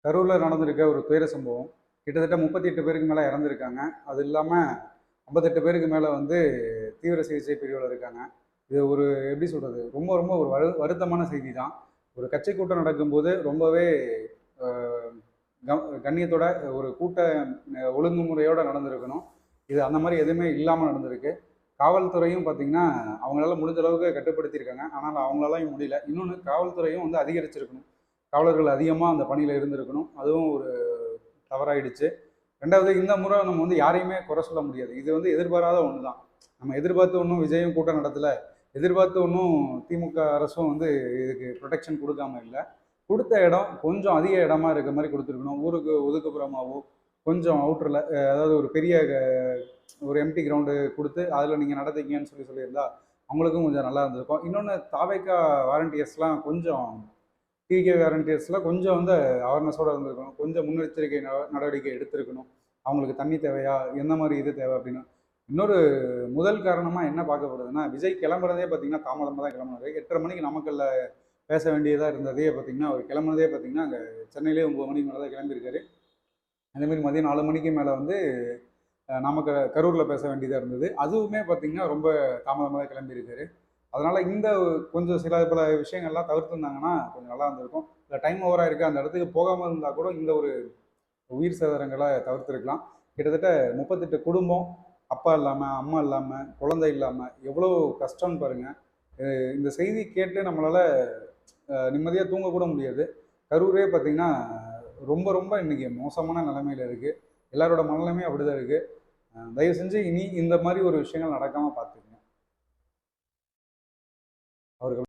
கரூரில் நடந்திருக்க ஒரு துயர சம்பவம். கிட்டத்தட்ட 38 பேருக்கு மேலே இறந்துருக்காங்க. அது இல்லாமல் 58 பேருக்கு மேலே வந்து தீவிர சிகிச்சை பிரிவில் இருக்காங்க. இது ஒரு எப்படி சொல்கிறது, ரொம்ப ரொம்ப ஒரு வருத்தமான செய்தி தான். ஒரு கட்சி கூட்டம் நடக்கும்போது ரொம்பவே அஹ், கண்ணியத்தோட ஒரு கூட்ட ஒழுங்குமுறையோடு நடந்திருக்கணும். இது அந்த மாதிரி எதுவுமே இல்லாமல் நடந்திருக்கு. காவல்துறையும் பார்த்தீங்கன்னா அவங்களால முடிஞ்ச அளவுக்கு கட்டுப்படுத்தியிருக்காங்க. ஆனால் அவங்களாலையும் முடியல. இன்னொன்று, காவல்துறையும் வந்து அதிகரிச்சிருக்கணும். காவலர்கள் அதிகமாக அந்த பணியில் இருந்திருக்கணும். அதுவும் ஒரு தவறாயிடுச்சு. ரெண்டாவது, இந்த முறை நம்ம வந்து யாரையுமே குறை சொல்ல முடியாது. இது வந்து எதிர்பாராத ஒன்று தான். நம்ம எதிர்பார்த்து ஒன்றும் விஜயும் கூட்டம் நடத்தலை, எதிர்பார்த்து ஒன்றும் திமுக அரசும் வந்து இதுக்கு ப்ரொடெக்ஷன் கொடுக்காம இல்லை. கொடுத்த இடம் கொஞ்சம் அதிக இடமா இருக்க மாதிரி கொடுத்துருக்கணும். ஊருக்கு ஒதுக்குப்புறமாவோ கொஞ்சம் அவுட்டரில், அதாவது ஒரு பெரிய ஒரு எம்டி கிரவுண்டு கொடுத்து அதில் நீங்கள் நடத்திக்கங்கன்னு சொல்லியிருந்தா அவங்களுக்கும் கொஞ்சம் நல்லா இருந்திருக்கும். இன்னொன்று, தாவேக்கா வாலண்டியர்ஸ்லாம் கொஞ்சம், டிகே வாலண்டியர்ஸ்லாம் கொஞ்சம் வந்து அவேர்னஸோடு இருந்திருக்கணும். கொஞ்சம் முன்னெச்சரிக்கை நடவடிக்கை எடுத்திருக்கணும். அவங்களுக்கு தண்ணி தேவையா, எந்த மாதிரி இது தேவை அப்படின்னு. இன்னொரு முதல் காரணமாக என்ன பார்க்கப்படுதுன்னா, விஜய் கிளம்புறதே பார்த்தீங்கன்னா தாமதமாக தான் கிளம்புனாரு. 8:30 மணிக்கு நாமக்கல்ல பேச வேண்டியதாக இருந்ததே பார்த்தீங்கன்னா, அவர் கிளம்புனதே பார்த்தீங்கன்னா அங்கே சென்னையிலே 9 மணிக்கு மேலே தான் கிளம்பியிருக்காரு. அதேமாதிரி மதியம் 4 மணிக்கு மேலே வந்து நமக்கு கரூரில் பேச வேண்டியதாக இருந்தது. அதுவுமே பார்த்தீங்கன்னா ரொம்ப தாமதமாக தான் கிளம்பியிருக்காரு. அதனால் இந்த கொஞ்சம் சில பல விஷயங்கள்லாம் தவிர்த்துருந்தாங்கன்னா கொஞ்சம் நல்லா இருந்திருக்கும். இல்லை டைம் ஓவராக இருக்குது, அந்த இடத்துக்கு போகாமல் இருந்தால் கூட இந்த ஒரு உயிர் சேதாரங்களை தவிர்த்துருக்கலாம். கிட்டத்தட்ட 38 குடும்பம், அப்பா இல்லாமல், அம்மா இல்லாமல், குழந்தை இல்லாமல் எவ்வளோ கஷ்டம்னு பாருங்கள். இந்த செய்தி கேட்டு நம்மளால் நிம்மதியாக தூங்கக்கூட முடியாது. கரூரே பார்த்திங்கன்னா ரொம்ப ரொம்ப இன்றைக்கி மோசமான நிலைமையில் இருக்குது. எல்லாரோட மனநிலைமையும் அப்படி தான் இருக்குது. தயவு செஞ்சு இனி இந்த மாதிரி ஒரு விஷயங்கள் நடக்காமல் பார்த்துக்குங்க. அவர்கள்